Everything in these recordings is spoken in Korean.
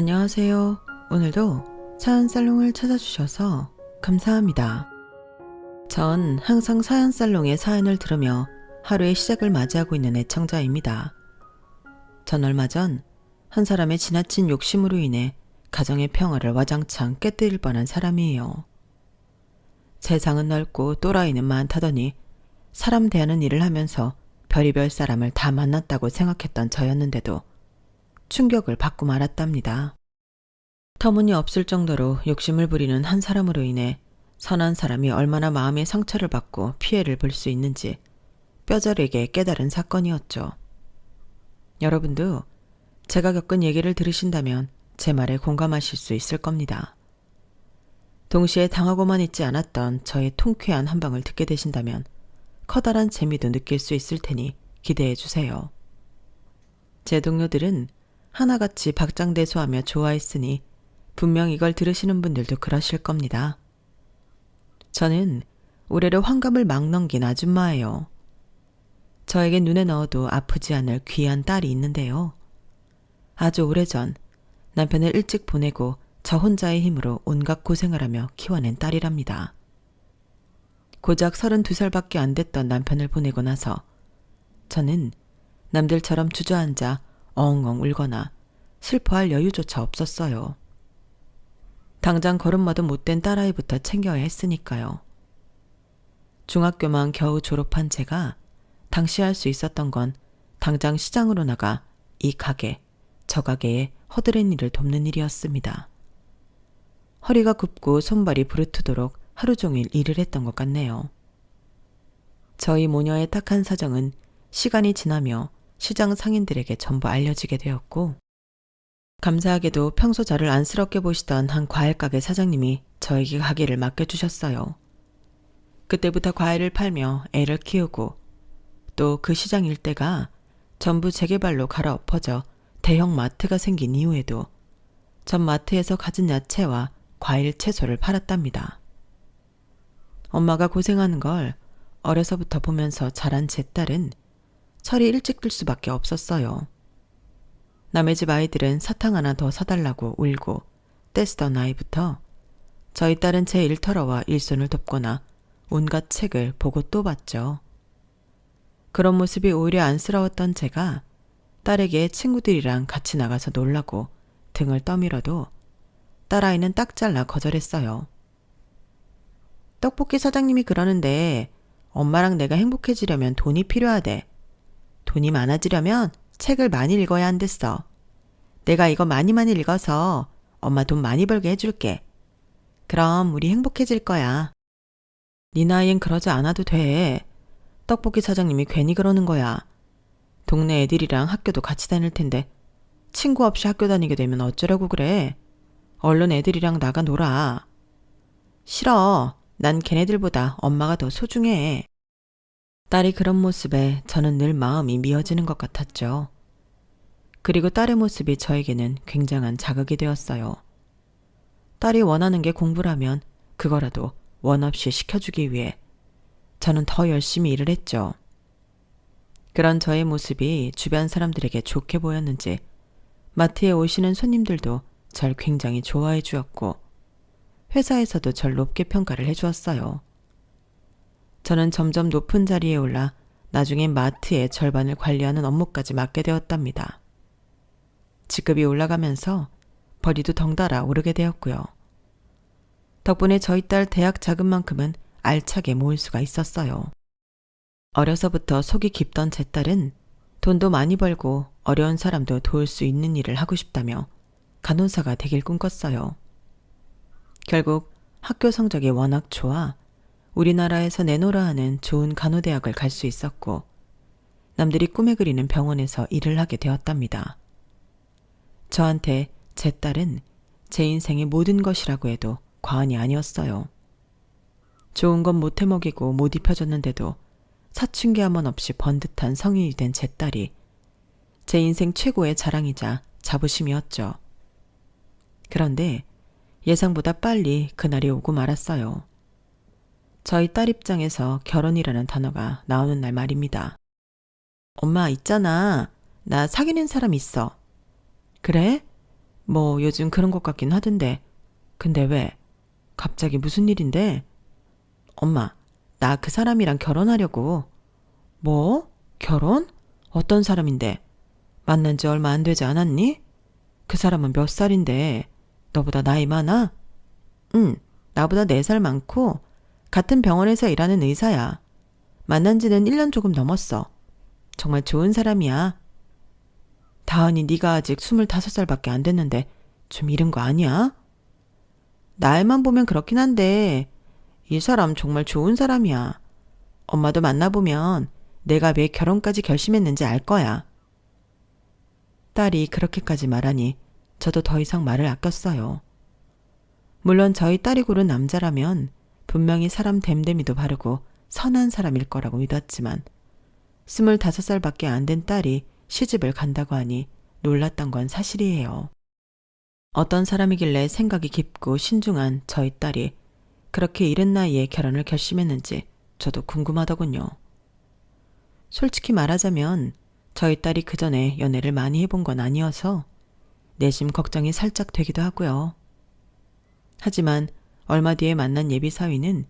안녕하세요. 오늘도 사연살롱을 찾아주셔서 감사합니다. 전 항상 사연살롱의 사연을 들으며 하루의 시작을 맞이하고 있는 애청자입니다. 전 얼마 전 한 사람의 지나친 욕심으로 인해 가정의 평화를 와장창 깨뜨릴 뻔한 사람이에요. 세상은 넓고 또라이는 많다더니 사람 대하는 일을 하면서 별의별 사람을 다 만났다고 생각했던 저였는데도 충격을 받고 말았답니다. 터무니없을 정도로 욕심을 부리는 한 사람으로 인해 선한 사람이 얼마나 마음의 상처를 받고 피해를 볼 수 있는지 뼈저리게 깨달은 사건이었죠. 여러분도 제가 겪은 얘기를 들으신다면 제 말에 공감하실 수 있을 겁니다. 동시에 당하고만 있지 않았던 저의 통쾌한 한 방을 듣게 되신다면 커다란 재미도 느낄 수 있을 테니 기대해 주세요. 제 동료들은 하나같이 박장대소하며 좋아했으니 분명 이걸 들으시는 분들도 그러실 겁니다. 저는 올해로 환갑을 막 넘긴 아줌마예요. 저에게 눈에 넣어도 아프지 않을 귀한 딸이 있는데요. 아주 오래전 남편을 일찍 보내고 저 혼자의 힘으로 온갖 고생을 하며 키워낸 딸이랍니다. 고작 32살밖에 안 됐던 남편을 보내고 나서 저는 남들처럼 주저앉아 엉엉 울거나 슬퍼할 여유조차 없었어요. 당장 걸음마도 못된 딸아이부터 챙겨야 했으니까요. 중학교만 겨우 졸업한 제가 당시 할 수 있었던 건 당장 시장으로 나가 이 가게, 저 가게에 허드렛 일을 돕는 일이었습니다. 허리가 굽고 손발이 부르트도록 하루 종일 일을 했던 것 같네요. 저희 모녀의 딱한 사정은 시간이 지나며 시장 상인들에게 전부 알려지게 되었고, 감사하게도 평소 저를 안쓰럽게 보시던 한 과일가게 사장님이 저에게 가게를 맡겨주셨어요. 그때부터 과일을 팔며 애를 키우고 또 그 시장 일대가 전부 재개발로 갈아엎어져 대형 마트가 생긴 이후에도 전 마트에서 가진 야채와 과일, 채소를 팔았답니다. 엄마가 고생하는 걸 어려서부터 보면서 자란 제 딸은 철이 일찍 들 수밖에 없었어요. 남의 집 아이들은 사탕 하나 더 사달라고 울고 떼쓰던 아이부터 저희 딸은 제 일터러와 일손을 돕거나 온갖 책을 보고 또 봤죠. 그런 모습이 오히려 안쓰러웠던 제가 딸에게 친구들이랑 같이 나가서 놀라고 등을 떠밀어도 딸아이는 딱 잘라 거절했어요. 떡볶이 사장님이 그러는데 엄마랑 내가 행복해지려면 돈이 필요하대. 돈이 많아지려면 책을 많이 읽어야 한댔어. 내가 이거 많이 읽어서 엄마 돈 많이 벌게 해줄게. 그럼 우리 행복해질 거야. 네 나이엔 그러지 않아도 돼. 떡볶이 사장님이 괜히 그러는 거야. 동네 애들이랑 학교도 같이 다닐 텐데 친구 없이 학교 다니게 되면 어쩌려고 그래. 얼른 애들이랑 나가 놀아. 싫어. 난 걔네들보다 엄마가 더 소중해. 딸이 그런 모습에 저는 늘 마음이 미어지는 것 같았죠. 그리고 딸의 모습이 저에게는 굉장한 자극이 되었어요. 딸이 원하는 게 공부라면 그거라도 원 없이 시켜주기 위해 저는 더 열심히 일을 했죠. 그런 저의 모습이 주변 사람들에게 좋게 보였는지 마트에 오시는 손님들도 절 굉장히 좋아해 주었고 회사에서도 절 높게 평가를 해주었어요. 저는 점점 높은 자리에 올라 나중에 마트의 절반을 관리하는 업무까지 맡게 되었답니다. 직급이 올라가면서 벌이도 덩달아 오르게 되었고요. 덕분에 저희 딸 대학 자금만큼은 알차게 모을 수가 있었어요. 어려서부터 속이 깊던 제 딸은 돈도 많이 벌고 어려운 사람도 도울 수 있는 일을 하고 싶다며 간호사가 되길 꿈꿨어요. 결국 학교 성적이 워낙 좋아 우리나라에서 내노라 하는 좋은 간호대학을 갈 수 있었고 남들이 꿈에 그리는 병원에서 일을 하게 되었답니다. 저한테 제 딸은 제 인생의 모든 것이라고 해도 과언이 아니었어요. 좋은 건 못 해먹이고 못 입혀줬는데도 사춘기 한번 없이 번듯한 성인이 된 제 딸이 제 인생 최고의 자랑이자 자부심이었죠. 그런데 예상보다 빨리 그날이 오고 말았어요. 저희 딸 입장에서 결혼이라는 단어가 나오는 날 말입니다. 엄마 있잖아. 나 사귀는 사람 있어. 그래? 뭐 요즘 그런 것 같긴 하던데. 근데 왜? 갑자기 무슨 일인데? 엄마, 나 그 사람이랑 결혼하려고. 뭐? 결혼? 어떤 사람인데? 만난 지 얼마 안 되지 않았니? 그 사람은 몇 살인데? 너보다 나이 많아? 응, 나보다 4살 많고 같은 병원에서 일하는 의사야. 만난 지는 1년 조금 넘었어. 정말 좋은 사람이야. 다은이 네가 아직 25살밖에 안 됐는데 좀 이른 거 아니야? 나이만 보면 그렇긴 한데 이 사람 정말 좋은 사람이야. 엄마도 만나보면 내가 왜 결혼까지 결심했는지 알 거야. 딸이 그렇게까지 말하니 저도 더 이상 말을 아꼈어요. 물론 저희 딸이 고른 남자라면 분명히 사람 됨됨이도 바르고 선한 사람일 거라고 믿었지만 25살밖에 안 된 딸이 시집을 간다고 하니 놀랐던 건 사실이에요. 어떤 사람이길래 생각이 깊고 신중한 저희 딸이 그렇게 이른 나이에 결혼을 결심했는지 저도 궁금하더군요. 솔직히 말하자면 저희 딸이 그 전에 연애를 많이 해본 건 아니어서 내심 걱정이 살짝 되기도 하고요. 하지만 얼마 뒤에 만난 예비 사위는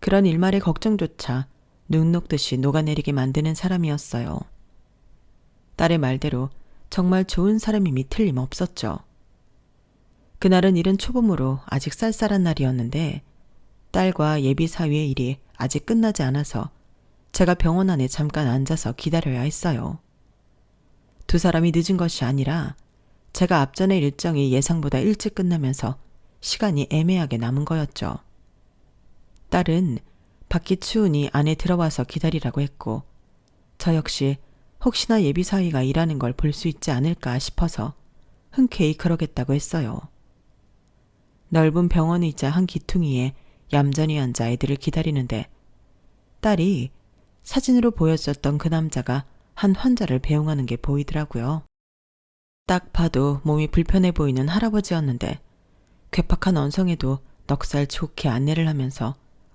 그런 일말의 걱정조차 눈 녹듯이 녹아내리게 만드는 사람이었어요. 딸의 말대로 정말 좋은 사람임이 틀림없었죠. 그날은 이른 초봄으로 아직 쌀쌀한 날이었는데 딸과 예비 사위의 일이 아직 끝나지 않아서 제가 병원 안에 잠깐 앉아서 기다려야 했어요. 두 사람이 늦은 것이 아니라 제가 앞전의 일정이 예상보다 일찍 끝나면서 시간이 애매하게 남은 거였죠. 딸은 밖이 추우니 안에 들어와서 기다리라고 했고 저 역시 혹시나 예비 사위가 일하는 걸 볼 수 있지 않을까 싶어서 흔쾌히 그러겠다고 했어요. 넓은 병원 의자 한 기퉁이에 얌전히 앉아 애들을 기다리는데 딸이 사진으로 보여줬던 그 남자가 한 환자를 배웅하는 게 보이더라고요. 딱 봐도 몸이 불편해 보이는 할아버지였는데 괴팍한 언성에도 넉살 좋게 안내를 하면서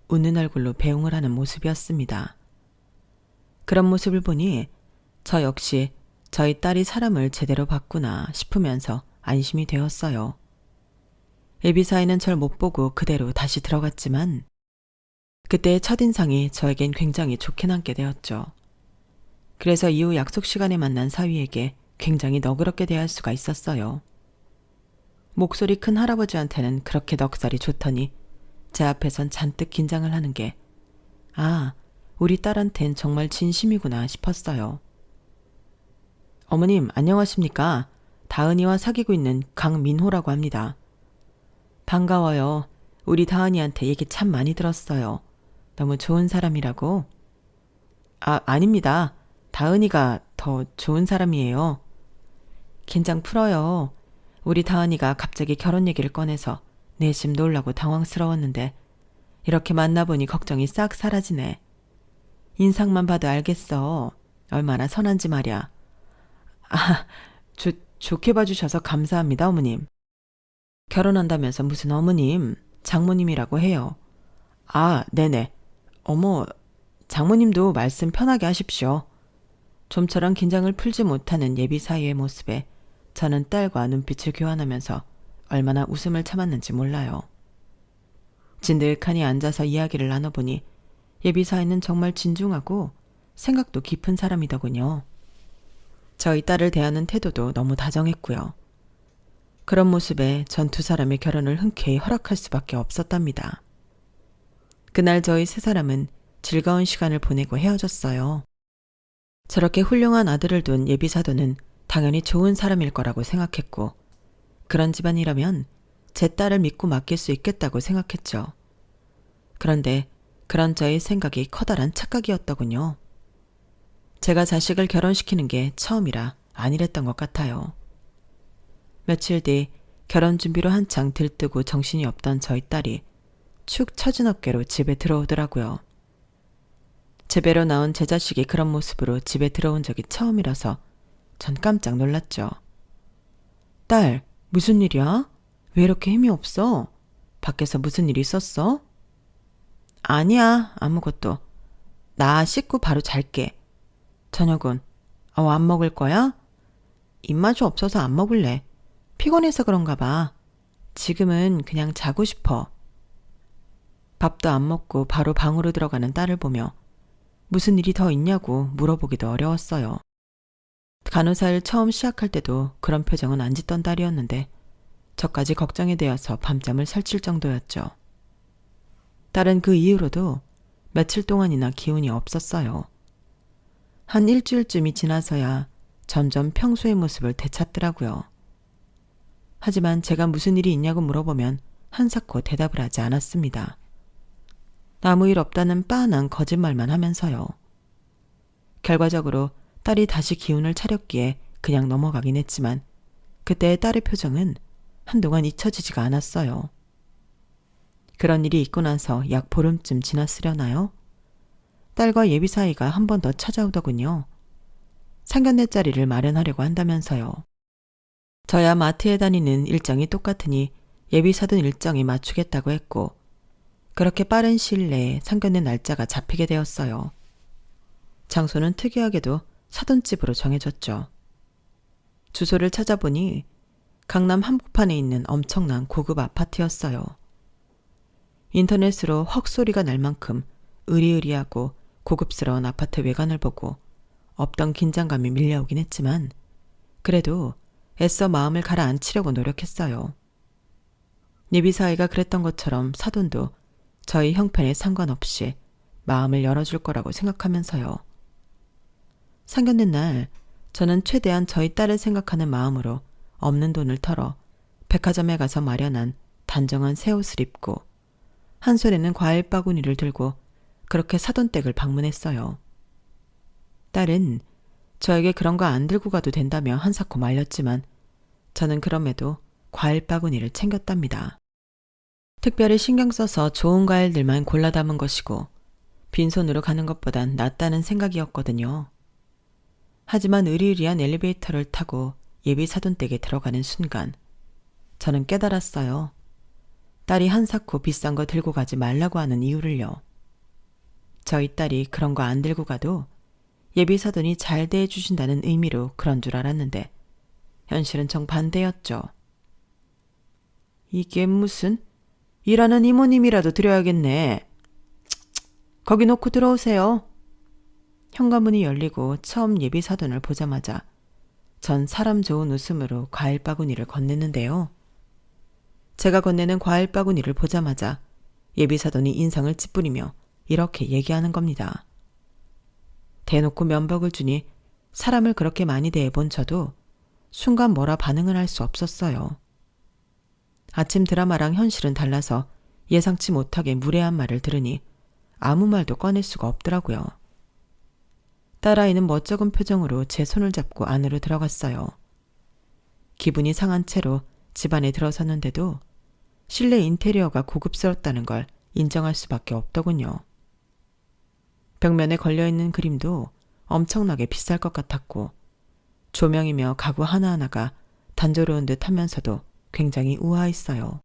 웃는 얼굴로 배웅을 하는 모습이었습니다. 그런 모습을 보니 저 역시 저희 딸이 사람을 제대로 봤구나 싶으면서 안심이 되었어요. 예비사위는 절 못 보고 그대로 다시 들어갔지만 그때의 첫인상이 저에겐 굉장히 좋게 남게 되었죠. 그래서 이후 약속 시간에 만난 사위에게 굉장히 너그럽게 대할 수가 있었어요. 목소리 큰 할아버지한테는 그렇게 넉살이 좋더니 제 앞에선 잔뜩 긴장을 하는 게 우리 딸한텐 정말 진심이구나 싶었어요. 어머님 안녕하십니까? 다은이와 사귀고 있는 강민호라고 합니다. 반가워요. 우리 다은이한테 얘기 참 많이 들었어요. 너무 좋은 사람이라고? 아닙니다. 다은이가 더 좋은 사람이에요. 긴장 풀어요. 우리 다은이가 갑자기 결혼 얘기를 꺼내서 내심 놀라고 당황스러웠는데 이렇게 만나보니 걱정이 싹 사라지네. 인상만 봐도 알겠어. 얼마나 선한지 말이야. 좋게 봐주셔서 감사합니다, 어머님. 결혼한다면서 무슨 어머님, 장모님이라고 해요. 네네. 어머, 장모님도 말씀 편하게 하십시오. 좀처럼 긴장을 풀지 못하는 예비 사위의 모습에 저는 딸과 눈빛을 교환하면서 얼마나 웃음을 참았는지 몰라요. 진득하니 앉아서 이야기를 나눠보니 예비 사위는 정말 진중하고 생각도 깊은 사람이더군요. 저희 딸을 대하는 태도도 너무 다정했고요. 그런 모습에 전 두 사람의 결혼을 흔쾌히 허락할 수밖에 없었답니다. 그날 저희 세 사람은 즐거운 시간을 보내고 헤어졌어요. 저렇게 훌륭한 아들을 둔 예비사도는 당연히 좋은 사람일 거라고 생각했고 그런 집안이라면 제 딸을 믿고 맡길 수 있겠다고 생각했죠. 그런데 그런 저의 생각이 커다란 착각이었더군요. 제가 자식을 결혼시키는 게 처음이라 아니랬던 것 같아요. 며칠 뒤 결혼 준비로 한창 들뜨고 정신이 없던 저희 딸이 축 처진 어깨로 집에 들어오더라고요. 제 배로 나온 제 자식이 그런 모습으로 집에 들어온 적이 처음이라서 전 깜짝 놀랐죠. 딸, 무슨 일이야? 왜 이렇게 힘이 없어? 밖에서 무슨 일 있었어? 아니야, 아무것도. 나 씻고 바로 잘게. 저녁은? 안 먹을 거야? 입맛이 없어서 안 먹을래. 피곤해서 그런가 봐. 지금은 그냥 자고 싶어. 밥도 안 먹고 바로 방으로 들어가는 딸을 보며 무슨 일이 더 있냐고 물어보기도 어려웠어요. 간호사 일 처음 시작할 때도 그런 표정은 안 짓던 딸이었는데 저까지 걱정이 되어서 밤잠을 설칠 정도였죠. 딸은 그 이후로도 며칠 동안이나 기운이 없었어요. 한 일주일쯤이 지나서야 점점 평소의 모습을 되찾더라고요. 하지만 제가 무슨 일이 있냐고 물어보면 한사코 대답을 하지 않았습니다. 아무 일 없다는 빤한 거짓말만 하면서요. 결과적으로 딸이 다시 기운을 차렸기에 그냥 넘어가긴 했지만 그때의 딸의 표정은 한동안 잊혀지지가 않았어요. 그런 일이 있고 나서 약 보름쯤 지났으려나요? 딸과 예비 사이가 한 번 더 찾아오더군요. 상견례 자리를 마련하려고 한다면서요. 저야 마트에 다니는 일정이 똑같으니 예비 사돈 일정에 맞추겠다고 했고 그렇게 빠른 시일 내에 상견례 날짜가 잡히게 되었어요. 장소는 특이하게도 사돈집으로 정해졌죠. 주소를 찾아보니 강남 한복판에 있는 엄청난 고급 아파트였어요. 인터넷으로 헉소리가 날 만큼 으리으리하고 고급스러운 아파트 외관을 보고 없던 긴장감이 밀려오긴 했지만 그래도 애써 마음을 가라앉히려고 노력했어요. 예비 사이가 그랬던 것처럼 사돈도 저희 형편에 상관없이 마음을 열어줄 거라고 생각하면서요. 상견례 날 저는 최대한 저희 딸을 생각하는 마음으로 없는 돈을 털어 백화점에 가서 마련한 단정한 새 옷을 입고 한 손에는 과일 바구니를 들고 그렇게 사돈댁을 방문했어요. 딸은 저에게 그런 거 안 들고 가도 된다며 한사코 말렸지만 저는 그럼에도 과일 바구니를 챙겼답니다. 특별히 신경 써서 좋은 과일들만 골라 담은 것이고 빈손으로 가는 것보단 낫다는 생각이었거든요. 하지만 으리으리한 엘리베이터를 타고 예비 사돈댁에 들어가는 순간 저는 깨달았어요. 딸이 한사코 비싼 거 들고 가지 말라고 하는 이유를요. 저희 딸이 그런 거 안 들고 가도 예비 사돈이 잘 대해주신다는 의미로 그런 줄 알았는데 현실은 정반대였죠. 이게 무슨 일하는 이모님이라도 드려야겠네. 거기 놓고 들어오세요. 현관문이 열리고 처음 예비 사돈을 보자마자 전 사람 좋은 웃음으로 과일 바구니를 건넸는데요. 제가 건네는 과일 바구니를 보자마자 예비 사돈이 인상을 찌푸리며 이렇게 얘기하는 겁니다. 대놓고 면박을 주니 사람을 그렇게 많이 대해본 저도 순간 뭐라 반응을 할 수 없었어요. 아침 드라마랑 현실은 달라서 예상치 못하게 무례한 말을 들으니 아무 말도 꺼낼 수가 없더라고요. 딸아이는 멋쩍은 표정으로 제 손을 잡고 안으로 들어갔어요. 기분이 상한 채로 집 안에 들어섰는데도 실내 인테리어가 고급스럽다는 걸 인정할 수밖에 없더군요. 벽면에 걸려있는 그림도 엄청나게 비쌀 것 같았고 조명이며 가구 하나하나가 단조로운 듯 하면서도 굉장히 우아했어요.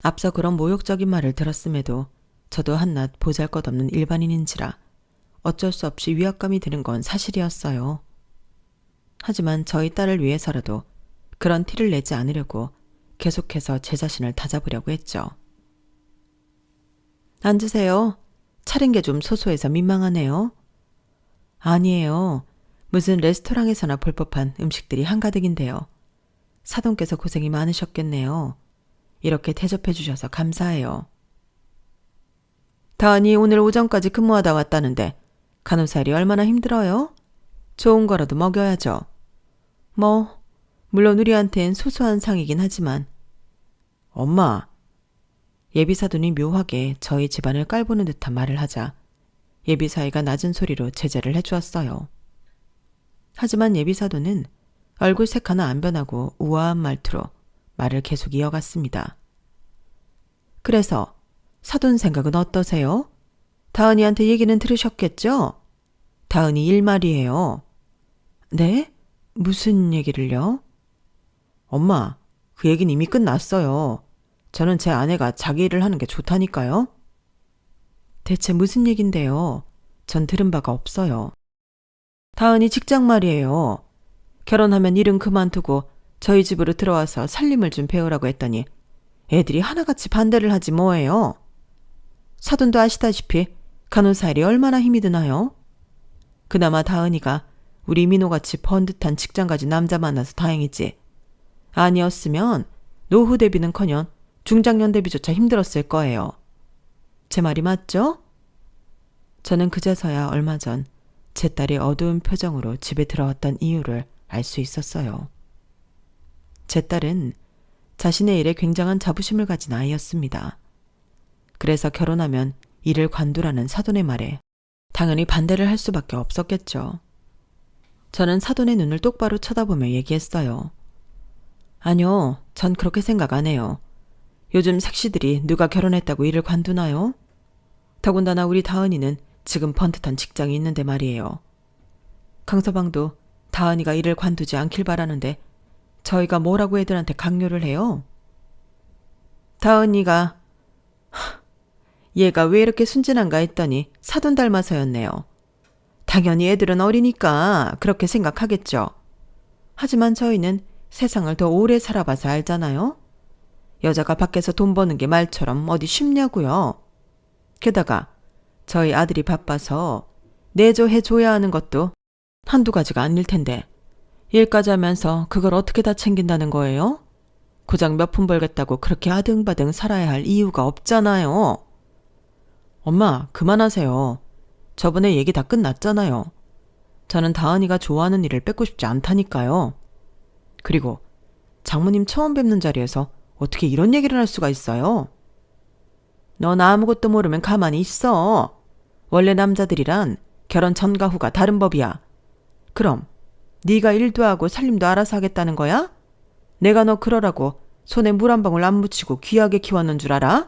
앞서 그런 모욕적인 말을 들었음에도 저도 한낱 보잘것없는 일반인인지라 어쩔 수 없이 위압감이 드는 건 사실이었어요. 하지만 저희 딸을 위해서라도 그런 티를 내지 않으려고 계속해서 제 자신을 다잡으려고 했죠. 앉으세요. 차린 게 좀 소소해서 민망하네요. 아니에요. 무슨 레스토랑에서나 볼 법한 음식들이 한가득인데요. 사돈께서 고생이 많으셨겠네요. 이렇게 대접해 주셔서 감사해요. 다은이 오늘 오전까지 근무하다 왔다는데 간호사 일이 얼마나 힘들어요? 좋은 거라도 먹여야죠. 물론 우리한텐 소소한 상이긴 하지만. 엄마. 예비사돈이 묘하게 저희 집안을 깔보는 듯한 말을 하자 예비사이가 낮은 소리로 제재를 해주었어요. 하지만 예비사돈은 얼굴색 하나 안 변하고 우아한 말투로 말을 계속 이어갔습니다. 그래서 사돈 생각은 어떠세요? 다은이한테 얘기는 들으셨겠죠? 다은이 일 말이에요. 네? 무슨 얘기를요? 엄마, 그 얘기는 이미 끝났어요. 저는 제 아내가 자기 일을 하는 게 좋다니까요. 대체 무슨 얘긴데요? 전 들은 바가 없어요. 다은이 직장 말이에요. 결혼하면 일은 그만두고 저희 집으로 들어와서 살림을 좀 배우라고 했더니 애들이 하나같이 반대를 하지 뭐예요. 사돈도 아시다시피 간호사 일이 얼마나 힘이 드나요? 그나마 다은이가 우리 민호같이 번듯한 직장 가진 남자 만나서 다행이지. 아니었으면 노후 대비는커녕 중장년 대비조차 힘들었을 거예요. 제 말이 맞죠? 저는 그제서야 얼마 전 제 딸이 어두운 표정으로 집에 들어왔던 이유를 알 수 있었어요. 제 딸은 자신의 일에 굉장한 자부심을 가진 아이였습니다. 그래서 결혼하면 일을 관두라는 사돈의 말에 당연히 반대를 할 수밖에 없었겠죠. 저는 사돈의 눈을 똑바로 쳐다보며 얘기했어요. 아니요, 전 그렇게 생각 안 해요. 요즘 색시들이 누가 결혼했다고 일을 관두나요? 더군다나 우리 다은이는 지금 번듯한 직장이 있는데 말이에요. 강서방도 다은이가 일을 관두지 않길 바라는데 저희가 뭐라고 애들한테 강요를 해요? 다은이가 얘가 왜 이렇게 순진한가 했더니 사돈 닮아서였네요. 당연히 애들은 어리니까 그렇게 생각하겠죠. 하지만 저희는 세상을 더 오래 살아봐서 알잖아요. 여자가 밖에서 돈 버는 게 말처럼 어디 쉽냐고요. 게다가 저희 아들이 바빠서 내조해줘야 하는 것도 한두 가지가 아닐 텐데 일까지 하면서 그걸 어떻게 다 챙긴다는 거예요? 고작 몇 푼 벌겠다고 그렇게 아등바등 살아야 할 이유가 없잖아요. 엄마, 그만하세요. 저번에 얘기 다 끝났잖아요. 저는 다은이가 좋아하는 일을 뺏고 싶지 않다니까요. 그리고 장모님 처음 뵙는 자리에서 어떻게 이런 얘기를 할 수가 있어요? 넌 아무것도 모르면 가만히 있어. 원래 남자들이란 결혼 전과 후가 다른 법이야. 그럼 네가 일도 하고 살림도 알아서 하겠다는 거야? 내가 너 그러라고 손에 물 한 방울 안 묻히고 귀하게 키웠는 줄 알아?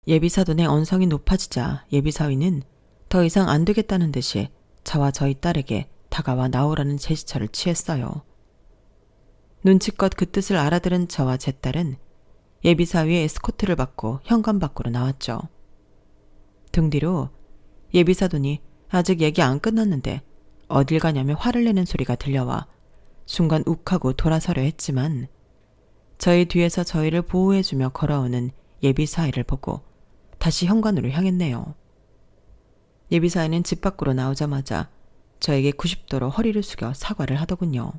예비사돈의 언성이 높아지자 예비사위는 더 이상 안 되겠다는 듯이 저와 저희 딸에게 다가와 나오라는 제스처를 취했어요. 눈치껏 그 뜻을 알아들은 저와 제 딸은 예비사위의 에스코트를 받고 현관 밖으로 나왔죠. 등 뒤로 예비사돈이 아직 얘기 안 끝났는데 어딜 가냐며 화를 내는 소리가 들려와 순간 욱하고 돌아서려 했지만 저희 뒤에서 저희를 보호해주며 걸어오는 예비사위를 보고 다시 현관으로 향했네요. 예비사위는 집 밖으로 나오자마자 저에게 90도로 허리를 숙여 사과를 하더군요.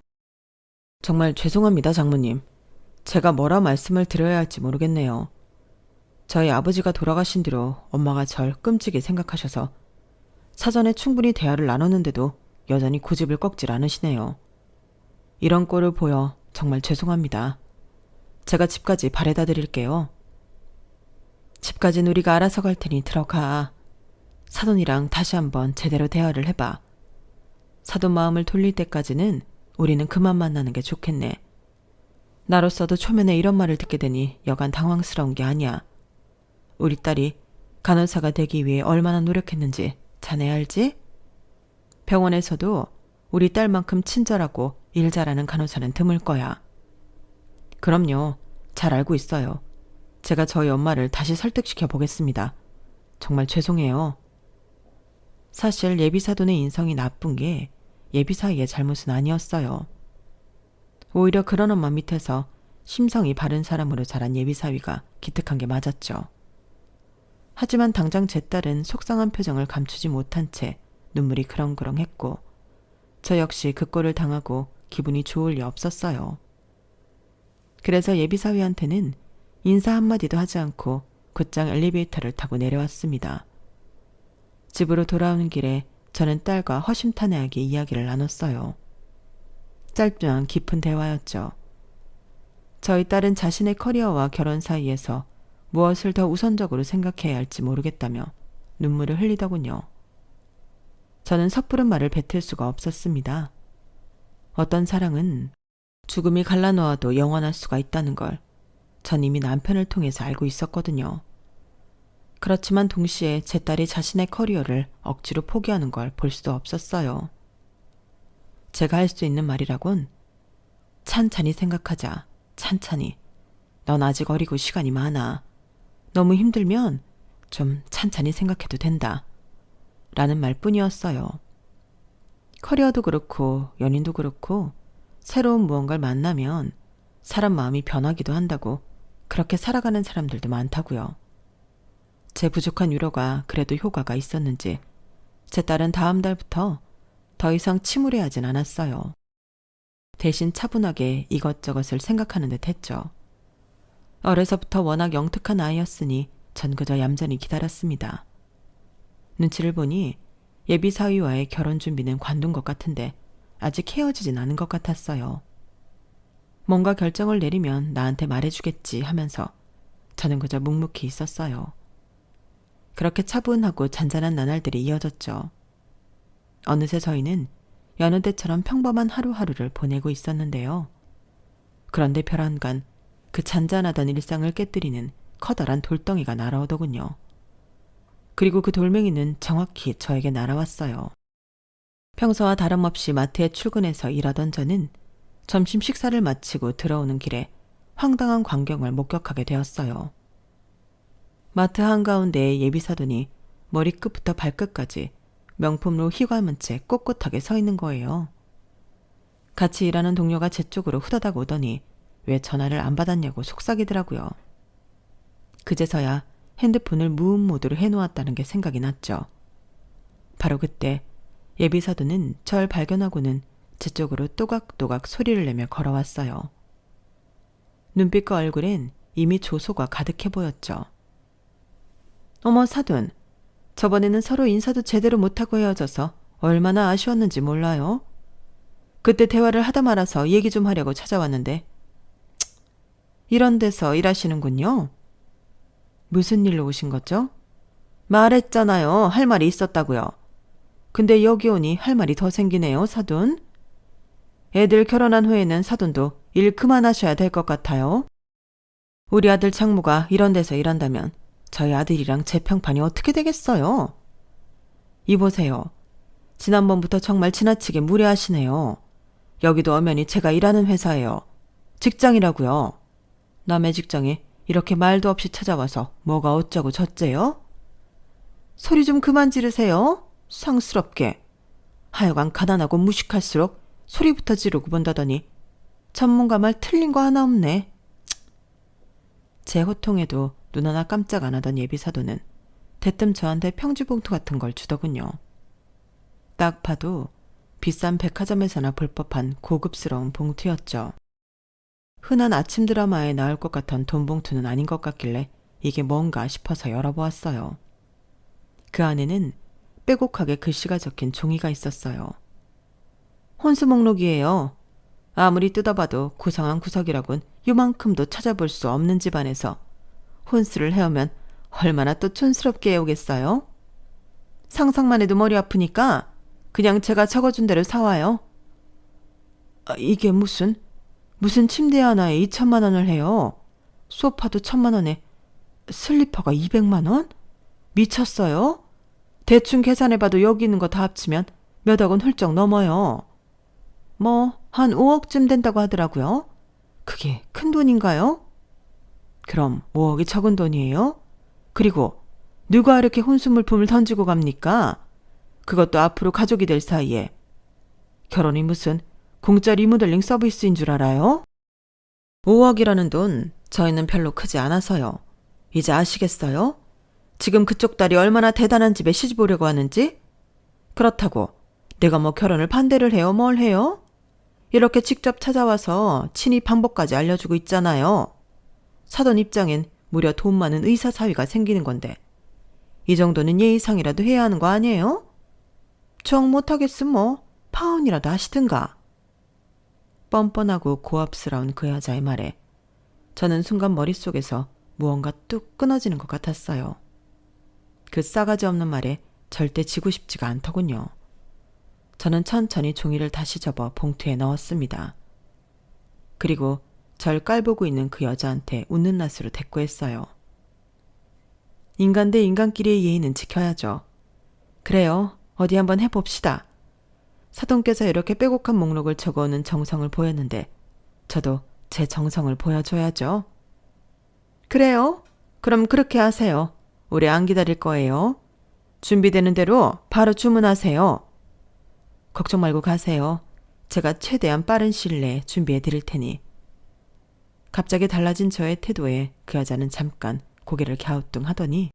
정말 죄송합니다, 장모님. 제가 뭐라 말씀을 드려야 할지 모르겠네요. 저희 아버지가 돌아가신 뒤로 엄마가 절 끔찍이 생각하셔서 사전에 충분히 대화를 나눴는데도 여전히 고집을 꺾질 않으시네요. 이런 꼴을 보여 정말 죄송합니다. 제가 집까지 바래다 드릴게요. 집까진 우리가 알아서 갈 테니 들어가. 사돈이랑 다시 한번 제대로 대화를 해봐. 사돈 마음을 돌릴 때까지는 우리는 그만 만나는 게 좋겠네. 나로서도 초면에 이런 말을 듣게 되니 여간 당황스러운 게 아니야. 우리 딸이 간호사가 되기 위해 얼마나 노력했는지 자네 알지? 병원에서도 우리 딸만큼 친절하고 일 잘하는 간호사는 드물 거야. 그럼요. 잘 알고 있어요. 제가 저희 엄마를 다시 설득시켜 보겠습니다. 정말 죄송해요. 사실 예비사돈의 인성이 나쁜 게 예비사위의 잘못은 아니었어요. 오히려 그런 엄마 밑에서 심성이 바른 사람으로 자란 예비사위가 기특한 게 맞았죠. 하지만 당장 제 딸은 속상한 표정을 감추지 못한 채 눈물이 그렁그렁했고 저 역시 그 꼴을 당하고 기분이 좋을 리 없었어요. 그래서 예비사위한테는 인사 한마디도 하지 않고 곧장 엘리베이터를 타고 내려왔습니다. 집으로 돌아오는 길에 저는 딸과 허심탄회하게 이야기를 나눴어요. 짧지만 깊은 대화였죠. 저희 딸은 자신의 커리어와 결혼 사이에서 무엇을 더 우선적으로 생각해야 할지 모르겠다며 눈물을 흘리더군요. 저는 섣부른 말을 뱉을 수가 없었습니다. 어떤 사랑은 죽음이 갈라놓아도 영원할 수가 있다는 걸 전 이미 남편을 통해서 알고 있었거든요. 그렇지만 동시에 제 딸이 자신의 커리어를 억지로 포기하는 걸 볼 수도 없었어요. 제가 할 수 있는 말이라곤 찬찬히 생각하자. 찬찬히. 넌 아직 어리고 시간이 많아. 너무 힘들면 좀 찬찬히 생각해도 된다. 라는 말뿐이었어요. 커리어도 그렇고 연인도 그렇고 새로운 무언가를 만나면 사람 마음이 변하기도 한다고 그렇게 살아가는 사람들도 많다고요. 제 부족한 위로가 그래도 효과가 있었는지 제 딸은 다음 달부터 더 이상 침울해하진 않았어요. 대신 차분하게 이것저것을 생각하는 듯 했죠. 어려서부터 워낙 영특한 아이였으니 전 그저 얌전히 기다렸습니다. 눈치를 보니 예비 사위와의 결혼 준비는 관둔 것 같은데 아직 헤어지진 않은 것 같았어요. 뭔가 결정을 내리면 나한테 말해주겠지 하면서 저는 그저 묵묵히 있었어요. 그렇게 차분하고 잔잔한 나날들이 이어졌죠. 어느새 저희는 여느 때처럼 평범한 하루하루를 보내고 있었는데요. 그런데 별안간 그 잔잔하던 일상을 깨뜨리는 커다란 돌덩이가 날아오더군요. 그리고 그 돌멩이는 정확히 저에게 날아왔어요. 평소와 다름없이 마트에 출근해서 일하던 저는 점심 식사를 마치고 들어오는 길에 황당한 광경을 목격하게 되었어요. 마트 한가운데에 예비사돈이 머리끝부터 발끝까지 명품으로 휘감은 채 꼿꼿하게 서 있는 거예요. 같이 일하는 동료가 제 쪽으로 후다닥 오더니 왜 전화를 안 받았냐고 속삭이더라고요. 그제서야 핸드폰을 무음 모드로 해놓았다는 게 생각이 났죠. 바로 그때 예비사돈은 절 발견하고는 제 쪽으로 또각또각 소리를 내며 걸어왔어요. 눈빛과 얼굴엔 이미 조소가 가득해 보였죠. 어머 사돈, 저번에는 서로 인사도 제대로 못하고 헤어져서 얼마나 아쉬웠는지 몰라요. 그때 대화를 하다 말아서 얘기 좀 하려고 찾아왔는데 이런 데서 일하시는군요. 무슨 일로 오신 거죠? 말했잖아요. 할 말이 있었다고요. 근데 여기 오니 할 말이 더 생기네요, 사돈. 애들 결혼한 후에는 사돈도 일 그만하셔야 될 것 같아요. 우리 아들 장모가 이런 데서 일한다면 저희 아들이랑 제 평판이 어떻게 되겠어요? 이보세요. 지난번부터 정말 지나치게 무례하시네요. 여기도 엄연히 제가 일하는 회사예요. 직장이라고요. 남의 직장에 이렇게 말도 없이 찾아와서 뭐가 어쩌고 저쩌요? 소리 좀 그만 지르세요. 상스럽게. 하여간 가난하고 무식할수록 소리부터 지르고 본다더니 전문가 말 틀린 거 하나 없네. 제 호통에도 눈 하나 깜짝 안 하던 예비사도는 대뜸 저한테 평지봉투 같은 걸 주더군요. 딱 봐도 비싼 백화점에서나 볼 법한 고급스러운 봉투였죠. 흔한 아침 드라마에 나올 것 같던 돈 봉투는 아닌 것 같길래 이게 뭔가 싶어서 열어보았어요. 그 안에는 빼곡하게 글씨가 적힌 종이가 있었어요. 혼수 목록이에요. 아무리 뜯어봐도 구성한 구석이라곤 요만큼도 찾아볼 수 없는 집안에서 혼수를 해오면 얼마나 또 촌스럽게 해오겠어요? 상상만 해도 머리 아프니까 그냥 제가 적어준 대로 사와요. 이게 무슨 침대 하나에 2천만 원을 해요. 소파도 1,000만 원에 슬리퍼가 200만 원? 미쳤어요? 대충 계산해봐도 여기 있는 거 다 합치면 몇 억은 훌쩍 넘어요. 뭐 한 5억쯤 된다고 하더라고요. 그게 큰 돈인가요? 그럼 5억이 적은 돈이에요? 그리고 누가 이렇게 혼수 물품을 던지고 갑니까? 그것도 앞으로 가족이 될 사이에. 결혼이 무슨 공짜 리모델링 서비스인 줄 알아요? 5억이라는 돈 저희는 별로 크지 않아서요. 이제 아시겠어요? 지금 그쪽 딸이 얼마나 대단한 집에 시집 오려고 하는지? 그렇다고 내가 뭐 결혼을 반대를 해요? 뭘 해요? 이렇게 직접 찾아와서 친히 방법까지 알려주고 있잖아요. 사돈 입장엔 무려 돈 많은 의사 사위가 생기는 건데 이 정도는 예의상이라도 해야 하는 거 아니에요? 정 못하겠음 뭐 파혼이라도 하시든가. 뻔뻔하고 고압스러운 그 여자의 말에 저는 순간 머릿속에서 무언가 뚝 끊어지는 것 같았어요. 그 싸가지 없는 말에 절대 지고 싶지가 않더군요. 저는 천천히 종이를 다시 접어 봉투에 넣었습니다. 그리고 절 깔보고 있는 그 여자한테 웃는 낯으로 대꾸했어요. 인간 대 인간끼리의 예의는 지켜야죠. 그래요. 어디 한번 해봅시다. 사돈께서 이렇게 빼곡한 목록을 적어오는 정성을 보였는데 저도 제 정성을 보여줘야죠. 그래요. 그럼 그렇게 하세요. 오래 안 기다릴 거예요. 준비되는 대로 바로 주문하세요. 걱정 말고 가세요. 제가 최대한 빠른 시일 내에 준비해 드릴 테니. 갑자기 달라진 저의 태도에 그 여자는 잠깐 고개를 갸우뚱하더니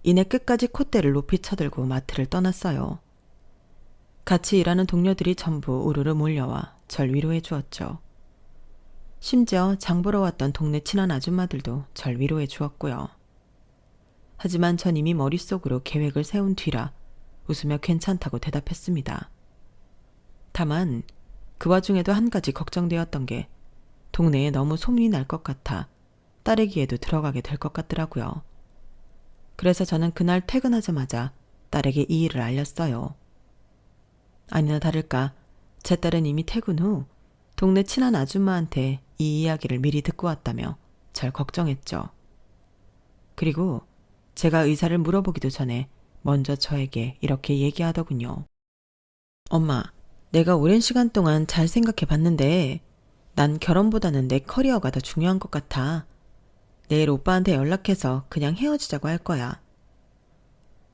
이내 끝까지 콧대를 높이 쳐들고 마트를 떠났어요. 같이 일하는 동료들이 전부 우르르 몰려와 절 위로해 주었죠. 심지어 장 보러 왔던 동네 친한 아줌마들도 절 위로해 주었고요. 하지만 전 이미 머릿속으로 계획을 세운 뒤라 웃으며 괜찮다고 대답했습니다. 다만 그 와중에도 한 가지 걱정되었던 게 동네에 너무 소문이 날 것 같아 딸에게도 들어가게 될 것 같더라고요. 그래서 저는 그날 퇴근하자마자 딸에게 이 일을 알렸어요. 아니나 다를까 제 딸은 이미 퇴근 후 동네 친한 아줌마한테 이 이야기를 미리 듣고 왔다며 절 걱정했죠. 그리고 제가 의사를 물어보기도 전에 먼저 저에게 이렇게 얘기하더군요. 엄마, 내가 오랜 시간 동안 잘 생각해 봤는데 난 결혼보다는 내 커리어가 더 중요한 것 같아. 내일 오빠한테 연락해서 그냥 헤어지자고 할 거야.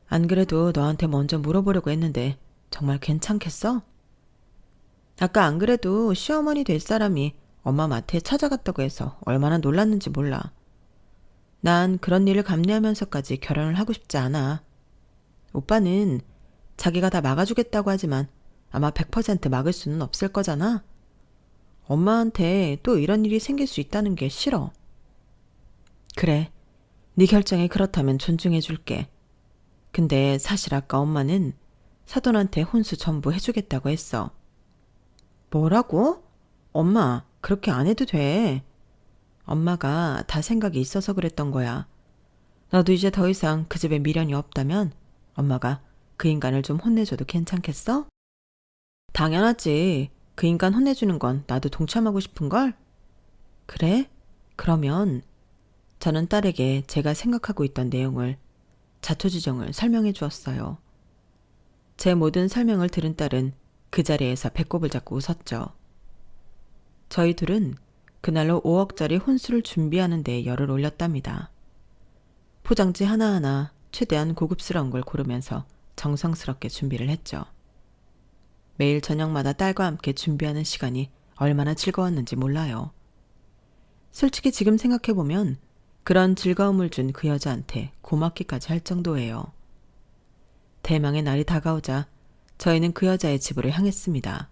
안 그래도 너한테 먼저 물어보려고 했는데 정말 괜찮겠어? 아까 안 그래도 시어머니 될 사람이 엄마 마트에 찾아갔다고 해서 얼마나 놀랐는지 몰라. 난 그런 일을 감내하면서까지 결혼을 하고 싶지 않아. 오빠는 자기가 다 막아주겠다고 하지만 아마 100% 막을 수는 없을 거잖아. 엄마한테 또 이런 일이 생길 수 있다는 게 싫어. 그래, 네 결정이 그렇다면 존중해 줄게. 근데 사실 아까 엄마는 사돈한테 혼수 전부 해주겠다고 했어. 뭐라고? 엄마, 그렇게 안 해도 돼. 엄마가 다 생각이 있어서 그랬던 거야. 너도 이제 더 이상 그 집에 미련이 없다면 엄마가 그 인간을 좀 혼내줘도 괜찮겠어? 당연하지. 그 인간 혼내주는 건 나도 동참하고 싶은걸? 그래? 그러면 저는 딸에게 제가 생각하고 있던 내용을 자초지종을 설명해 주었어요. 제 모든 설명을 들은 딸은 그 자리에서 배꼽을 잡고 웃었죠. 저희 둘은 그날로 5억짜리 혼수를 준비하는 데 열을 올렸답니다. 포장지 하나하나 최대한 고급스러운 걸 고르면서 정성스럽게 준비를 했죠. 매일 저녁마다 딸과 함께 준비하는 시간이 얼마나 즐거웠는지 몰라요. 솔직히 지금 생각해보면 그런 즐거움을 준 그 여자한테 고맙기까지 할 정도예요. 대망의 날이 다가오자 저희는 그 여자의 집으로 향했습니다.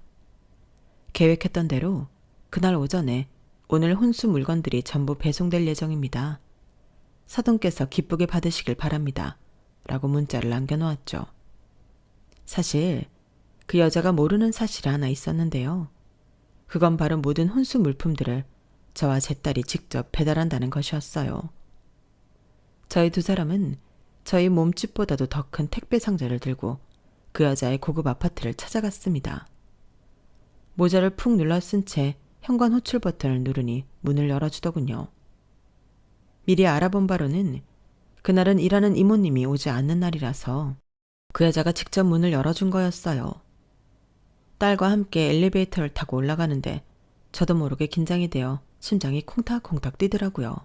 계획했던 대로 그날 오전에 오늘 혼수 물건들이 전부 배송될 예정입니다. 사돈께서 기쁘게 받으시길 바랍니다. 라고 문자를 남겨놓았죠. 사실 그 여자가 모르는 사실이 하나 있었는데요. 그건 바로 모든 혼수 물품들을 저와 제 딸이 직접 배달한다는 것이었어요. 저희 두 사람은 저희 몸집보다도 더 큰 택배 상자를 들고 그 여자의 고급 아파트를 찾아갔습니다. 모자를 푹 눌러 쓴 채 현관 호출 버튼을 누르니 문을 열어주더군요. 미리 알아본 바로는 그날은 일하는 이모님이 오지 않는 날이라서 그 여자가 직접 문을 열어준 거였어요. 딸과 함께 엘리베이터를 타고 올라가는데 저도 모르게 긴장이 되어 심장이 콩닥콩닥 뛰더라고요.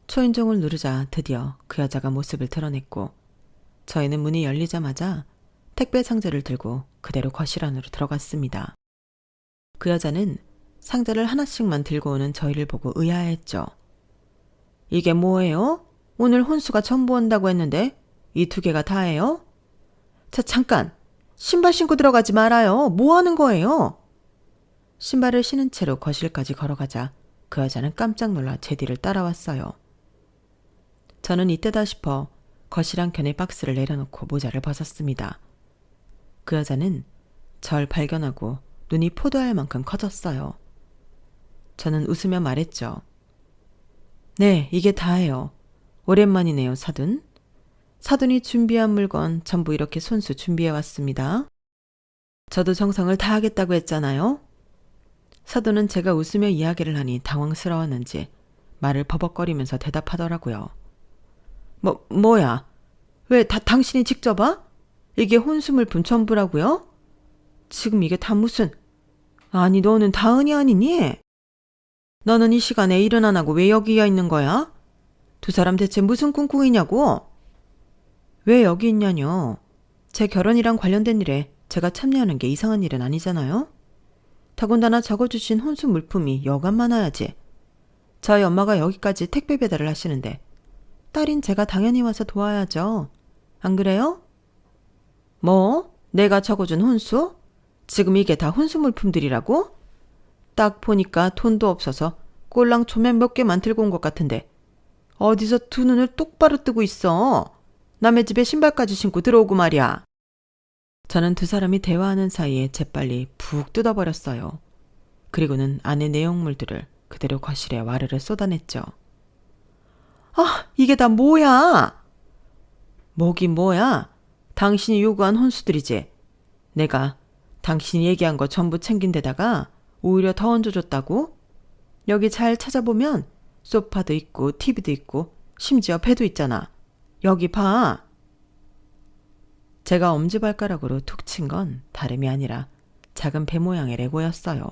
초인종을 누르자 드디어 그 여자가 모습을 드러냈고 저희는 문이 열리자마자 택배 상자를 들고 그대로 거실 안으로 들어갔습니다. 그 여자는 상자를 하나씩만 들고 오는 저희를 보고 의아해했죠. 이게 뭐예요? 오늘 혼수가 전부 온다고 했는데 이 2개가 다예요? 자, 잠깐! 신발 신고 들어가지 말아요. 뭐 하는 거예요? 신발을 신은 채로 거실까지 걸어가자 그 여자는 깜짝 놀라 제 뒤를 따라왔어요. 저는 이때다 싶어 거실 한켠에 박스를 내려놓고 모자를 벗었습니다. 그 여자는 절 발견하고 눈이 포도알 만큼 커졌어요. 저는 웃으며 말했죠. 네, 이게 다예요. 오랜만이네요, 사돈. 사돈이 준비한 물건 전부 이렇게 손수 준비해왔습니다. 저도 정성을 다하겠다고 했잖아요. 사돈은 제가 웃으며 이야기를 하니 당황스러웠는지 말을 버벅거리면서 대답하더라고요. 뭐야? 왜 당신이 직접 와? 이게 혼수 물품 전부라고요? 지금 이게 다 무슨... 아니, 너는 다은이 아니니? 너는 이 시간에 일은 안 하고 왜 여기에 있는 거야? 두 사람 대체 무슨 꿍꿍이냐고? 왜 여기 있냐뇨? 제 결혼이랑 관련된 일에 제가 참여하는 게 이상한 일은 아니잖아요? 더군다나 적어주신 혼수 물품이 여간 많아야지. 저희 엄마가 여기까지 택배 배달을 하시는데 딸인 제가 당연히 와서 도와야죠. 안 그래요? 뭐? 내가 적어준 혼수? 지금 이게 다 혼수 물품들이라고? 딱 보니까 돈도 없어서 꼴랑 조면 몇 개만 들고 온 것 같은데 어디서 두 눈을 똑바로 뜨고 있어. 남의 집에 신발까지 신고 들어오고 말이야. 저는 두 사람이 대화하는 사이에 재빨리 푹 뜯어버렸어요. 그리고는 안의 내용물들을 그대로 거실에 와르르 쏟아냈죠. 아, 이게 다 뭐야? 뭐긴 뭐야? 당신이 요구한 혼수들이지. 내가 당신이 얘기한 거 전부 챙긴 데다가 오히려 더 얹어줬다고? 여기 잘 찾아보면 소파도 있고 TV도 있고 심지어 배도 있잖아. 여기 봐. 제가 엄지발가락으로 툭 친 건 다름이 아니라 작은 배 모양의 레고였어요.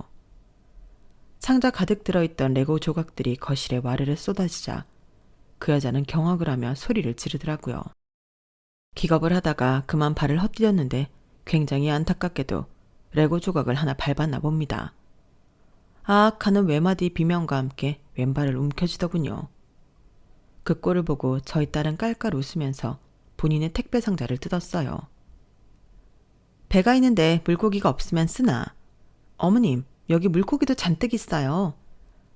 상자 가득 들어있던 레고 조각들이 거실에 와르르 쏟아지자 그 여자는 경악을 하며 소리를 지르더라고요. 기겁을 하다가 그만 발을 헛디뎠는데 굉장히 안타깝게도 레고 조각을 하나 밟았나 봅니다. 아악 하는 외마디 비명과 함께 왼발을 움켜쥐더군요. 그 꼴을 보고 저희 딸은 깔깔 웃으면서 본인의 택배 상자를 뜯었어요. 배가 있는데 물고기가 없으면 쓰나? 어머님, 여기 물고기도 잔뜩 있어요.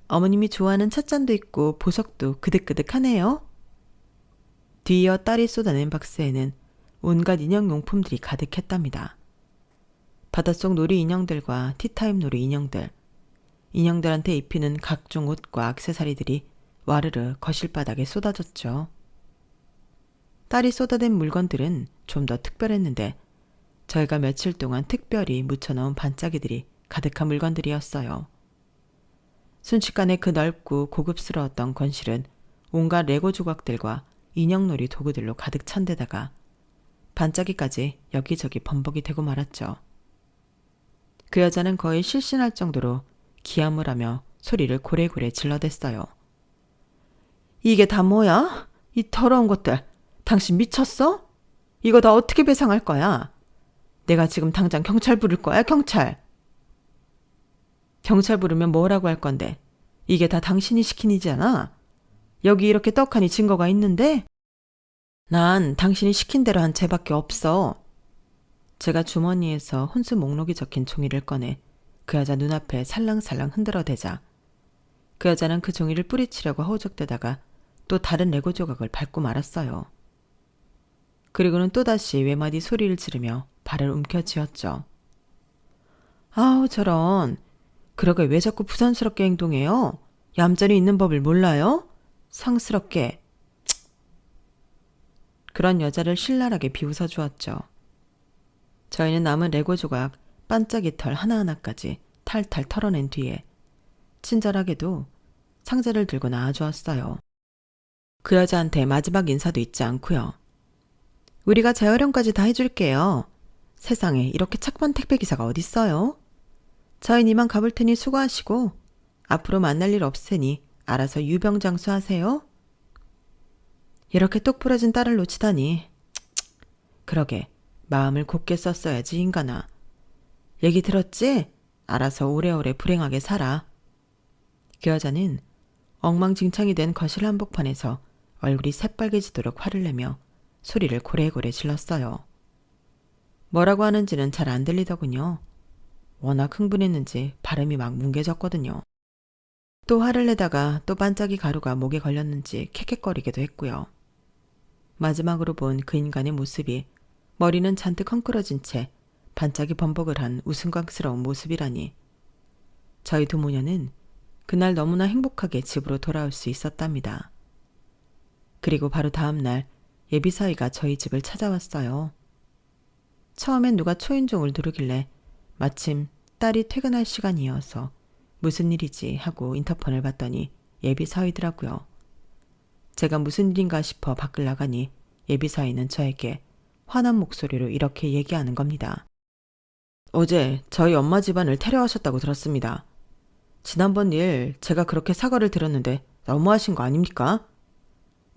어머님이 좋아하는 찻잔도 있고 보석도 그득그득하네요. 뒤이어 딸이 쏟아낸 박스에는 온갖 인형용품들이 가득했답니다. 바닷속 놀이 인형들과 티타임 놀이 인형들, 인형들한테 입히는 각종 옷과 액세서리들이 와르르 거실 바닥에 쏟아졌죠. 딸이 쏟아낸 물건들은 좀 더 특별했는데 저희가 며칠 동안 특별히 묻혀놓은 반짝이들이 가득한 물건들이었어요. 순식간에 그 넓고 고급스러웠던 건실은 온갖 레고 조각들과 인형놀이 도구들로 가득 찬 데다가 반짝이까지 여기저기 범벅이 되고 말았죠. 그 여자는 거의 실신할 정도로 기함을 하며 소리를 고래고래 질러댔어요. 이게 다 뭐야? 이 더러운 것들. 당신 미쳤어? 이거 다 어떻게 배상할 거야? 내가 지금 당장 경찰 부를 거야, 경찰. 경찰 부르면 뭐라고 할 건데? 이게 다 당신이 시킨 일이잖아. 여기 이렇게 떡하니 증거가 있는데? 난 당신이 시킨 대로 한 죄밖에 없어. 제가 주머니에서 혼수 목록이 적힌 종이를 꺼내 그 여자 눈앞에 살랑살랑 흔들어대자 그 여자는 그 종이를 뿌리치려고 허우적대다가 또 다른 레고 조각을 밟고 말았어요. 그리고는 또다시 외마디 소리를 지르며 발을 움켜쥐었죠. 아우 저런. 그러게 왜 자꾸 부산스럽게 행동해요? 얌전히 있는 법을 몰라요? 상스럽게. 그런 여자를 신랄하게 비웃어 주었죠. 저희는 남은 레고 조각 반짝이 털 하나하나까지 탈탈 털어낸 뒤에 친절하게도 상자를 들고 나와주었어요. 그 여자한테 마지막 인사도 잊지 않고요. 우리가 재활용까지 다 해줄게요. 세상에 이렇게 착한 택배기사가 어딨어요? 저희 이만 가볼 테니 수고하시고 앞으로 만날 일 없으니 알아서 유병장수 하세요. 이렇게 똑 부러진 딸을 놓치다니. 그러게 마음을 곱게 썼어야지 인간아. 얘기 들었지? 알아서 오래오래 불행하게 살아. 그 여자는 엉망진창이 된 거실 한복판에서 얼굴이 새빨개지도록 화를 내며 소리를 고래고래 질렀어요. 뭐라고 하는지는 잘 안 들리더군요. 워낙 흥분했는지 발음이 막 뭉개졌거든요. 또 화를 내다가 또 반짝이 가루가 목에 걸렸는지 캑캑거리기도 했고요. 마지막으로 본 그 인간의 모습이 머리는 잔뜩 헝클어진 채 반짝이 범벅을 한 우스꽝스러운 모습이라니. 저희 두 모녀는 그날 너무나 행복하게 집으로 돌아올 수 있었답니다. 그리고 바로 다음 날 예비사위가 저희 집을 찾아왔어요. 처음엔 누가 초인종을 누르길래 마침 딸이 퇴근할 시간이어서 무슨 일이지 하고 인터폰을 봤더니 예비사위더라고요. 제가 무슨 일인가 싶어 밖을 나가니 예비사위는 저에게 화난 목소리로 이렇게 얘기하는 겁니다. 어제 저희 엄마 집안을 테러하셨다고 들었습니다. 지난번 일 제가 그렇게 사과를 드렸는데 너무하신 거 아닙니까?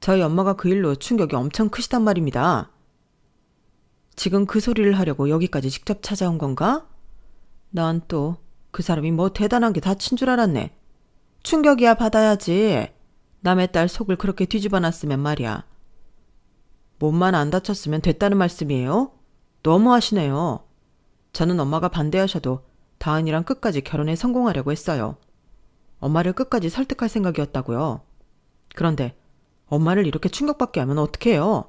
저희 엄마가 그 일로 충격이 엄청 크시단 말입니다. 지금 그 소리를 하려고 여기까지 직접 찾아온 건가? 난 또 그 사람이 뭐 대단한 게 다친 줄 알았네. 충격이야 받아야지. 남의 딸 속을 그렇게 뒤집어 놨으면 말이야. 몸만 안 다쳤으면 됐다는 말씀이에요? 너무하시네요. 저는 엄마가 반대하셔도 다은이랑 끝까지 결혼에 성공하려고 했어요. 엄마를 끝까지 설득할 생각이었다고요. 그런데 엄마를 이렇게 충격받게 하면 어떡해요?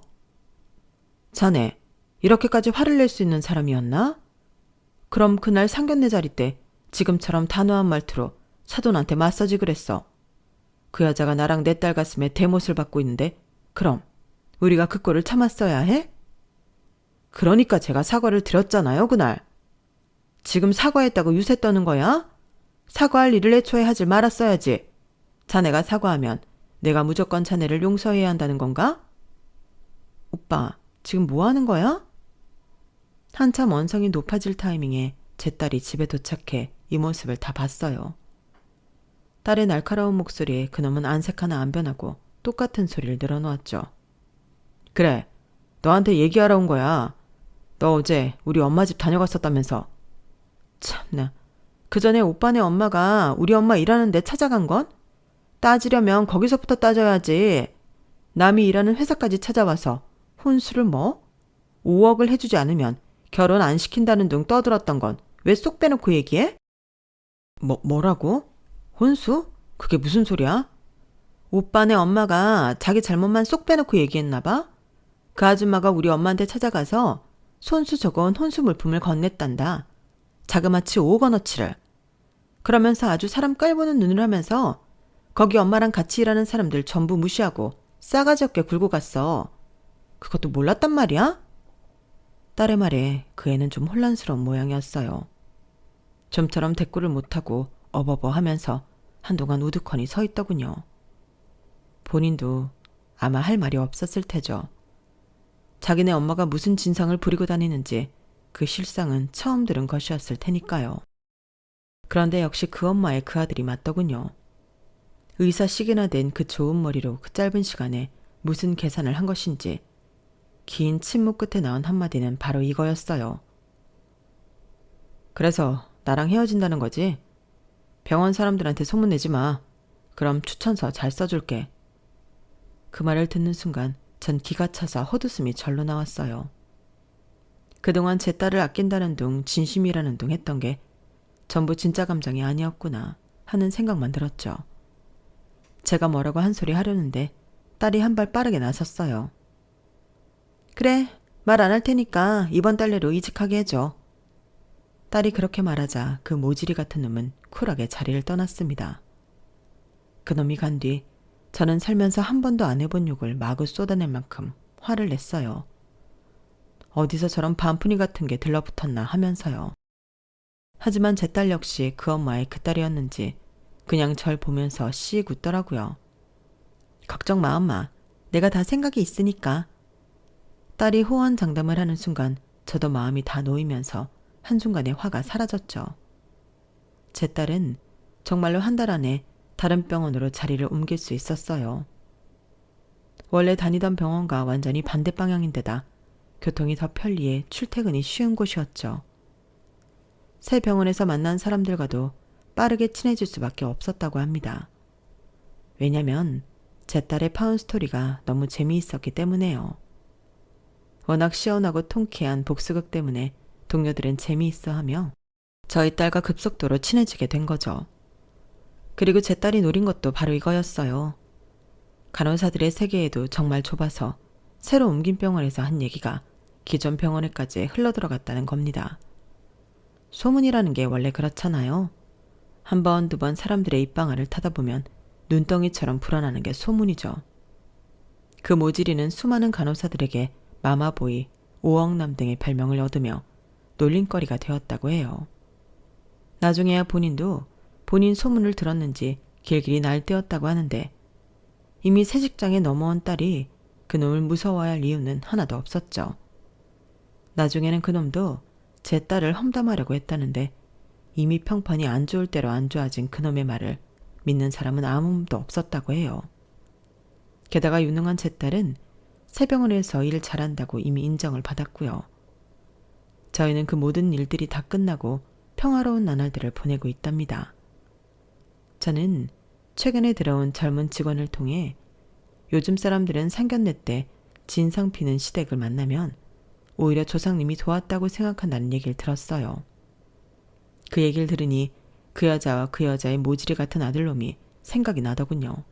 자네, 이렇게까지 화를 낼 수 있는 사람이었나? 그럼 그날 상견례 자리 때 지금처럼 단호한 말투로 사돈한테 마사지 그랬어. 그 여자가 나랑 내 딸 가슴에 대못을 받고 있는데 그럼 우리가 그 꼴을 참았어야 해? 그러니까 제가 사과를 드렸잖아요, 그날. 지금 사과했다고 유세 떠는 거야? 사과할 일을 애초에 하질 말았어야지. 자네가 사과하면 내가 무조건 자네를 용서해야 한다는 건가? 오빠, 지금 뭐 하는 거야? 한참 언성이 높아질 타이밍에 제 딸이 집에 도착해 이 모습을 다 봤어요. 딸의 날카로운 목소리에 그놈은 안색 하나 안 변하고 똑같은 소리를 늘어놓았죠. 그래, 너한테 얘기하러 온 거야. 너 어제 우리 엄마 집 다녀갔었다면서. 참나, 그 전에 오빠네 엄마가 우리 엄마 일하는데 찾아간 건? 따지려면 거기서부터 따져야지. 남이 일하는 회사까지 찾아와서 혼수를 뭐? 5억을 해주지 않으면 결혼 안 시킨다는 둥 떠들었던 건 왜 쏙 빼놓고 얘기해? 뭐라고? 혼수? 그게 무슨 소리야? 오빠네 엄마가 자기 잘못만 쏙 빼놓고 얘기했나 봐? 그 아줌마가 우리 엄마한테 찾아가서 손수 적은 혼수 물품을 건넸단다. 자그마치 5억 원어치를. 그러면서 아주 사람 깔보는 눈을 하면서 거기 엄마랑 같이 일하는 사람들 전부 무시하고 싸가지 없게 굴고 갔어. 그것도 몰랐단 말이야? 딸의 말에 그 애는 좀 혼란스러운 모양이었어요. 좀처럼 대꾸를 못하고 어버버 하면서 한동안 우두커니 서 있더군요. 본인도 아마 할 말이 없었을 테죠. 자기네 엄마가 무슨 진상을 부리고 다니는지 그 실상은 처음 들은 것이었을 테니까요. 그런데 역시 그 엄마의 그 아들이 맞더군요. 의사식이나 된 그 좋은 머리로 그 짧은 시간에 무슨 계산을 한 것인지 긴 침묵 끝에 나온 한마디는 바로 이거였어요. 그래서 나랑 헤어진다는 거지? 병원 사람들한테 소문내지 마. 그럼 추천서 잘 써줄게. 그 말을 듣는 순간 전 기가 차서 헛웃음이 절로 나왔어요. 그동안 제 딸을 아낀다는 둥 진심이라는 둥 했던 게 전부 진짜 감정이 아니었구나 하는 생각만 들었죠. 제가 뭐라고 한 소리 하려는데 딸이 한 발 빠르게 나섰어요. 그래, 말 안 할 테니까 이번 달 내로 이직하게 해줘. 딸이 그렇게 말하자 그 모지리 같은 놈은 쿨하게 자리를 떠났습니다. 그놈이 간 뒤 저는 살면서 한 번도 안 해본 욕을 마구 쏟아낼 만큼 화를 냈어요. 어디서 저런 반푼이 같은 게 들러붙었나 하면서요. 하지만 제 딸 역시 그 엄마의 그 딸이었는지 그냥 절 보면서 씩 웃더라고요. 걱정 마 엄마. 내가 다 생각이 있으니까. 딸이 호언장담을 하는 순간 저도 마음이 다 놓이면서 한순간에 화가 사라졌죠. 제 딸은 정말로 한 달 안에 다른 병원으로 자리를 옮길 수 있었어요. 원래 다니던 병원과 완전히 반대 방향인데다 교통이 더 편리해 출퇴근이 쉬운 곳이었죠. 새 병원에서 만난 사람들과도 빠르게 친해질 수밖에 없었다고 합니다. 왜냐면 제 딸의 파운스토리가 너무 재미있었기 때문에요. 워낙 시원하고 통쾌한 복수극 때문에 동료들은 재미있어하며 저희 딸과 급속도로 친해지게 된 거죠. 그리고 제 딸이 노린 것도 바로 이거였어요. 간호사들의 세계에도 정말 좁아서 새로 옮긴 병원에서 한 얘기가 기존 병원에까지 흘러들어갔다는 겁니다. 소문이라는 게 원래 그렇잖아요. 한 번, 두 번 사람들의 입방아를 타다 보면 눈덩이처럼 불어나는 게 소문이죠. 그 모지리는 수많은 간호사들에게 마마보이, 오억남 등의 별명을 얻으며 놀림거리가 되었다고 해요. 나중에야 본인도 본인 소문을 들었는지 길길이 날뛰었다고 하는데 이미 새 직장에 넘어온 딸이 그놈을 무서워야 할 이유는 하나도 없었죠. 나중에는 그놈도 제 딸을 험담하려고 했다는데 이미 평판이 안 좋을 대로 안 좋아진 그놈의 말을 믿는 사람은 아무도 없었다고 해요. 게다가 유능한 제 딸은 새 병원에서 일 잘한다고 이미 인정을 받았고요. 저희는 그 모든 일들이 다 끝나고 평화로운 나날들을 보내고 있답니다. 저는 최근에 들어온 젊은 직원을 통해 요즘 사람들은 상견례 때 진상 피는 시댁을 만나면 오히려 조상님이 도왔다고 생각한다는 얘기를 들었어요. 그 얘기를 들으니 그 여자와 그 여자의 모질이 같은 아들놈이 생각이 나더군요.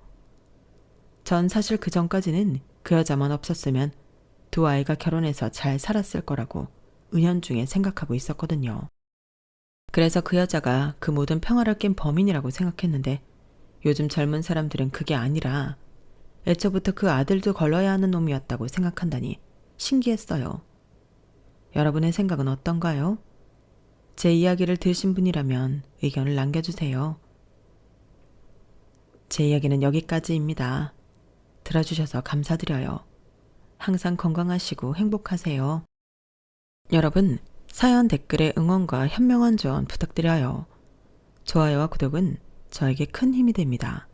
전 사실 그 전까지는 그 여자만 없었으면 두 아이가 결혼해서 잘 살았을 거라고 은연중에 생각하고 있었거든요. 그래서 그 여자가 그 모든 평화를 깬 범인이라고 생각했는데 요즘 젊은 사람들은 그게 아니라 애초부터 그 아들도 걸러야 하는 놈이었다고 생각한다니 신기했어요. 여러분의 생각은 어떤가요? 제 이야기를 들으신 분이라면 의견을 남겨주세요. 제 이야기는 여기까지입니다. 들어주셔서 감사드려요. 항상 건강하시고 행복하세요. 여러분, 사연 댓글에 응원과 현명한 조언 부탁드려요. 좋아요와 구독은 저에게 큰 힘이 됩니다.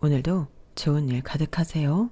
오늘도 좋은 일 가득하세요.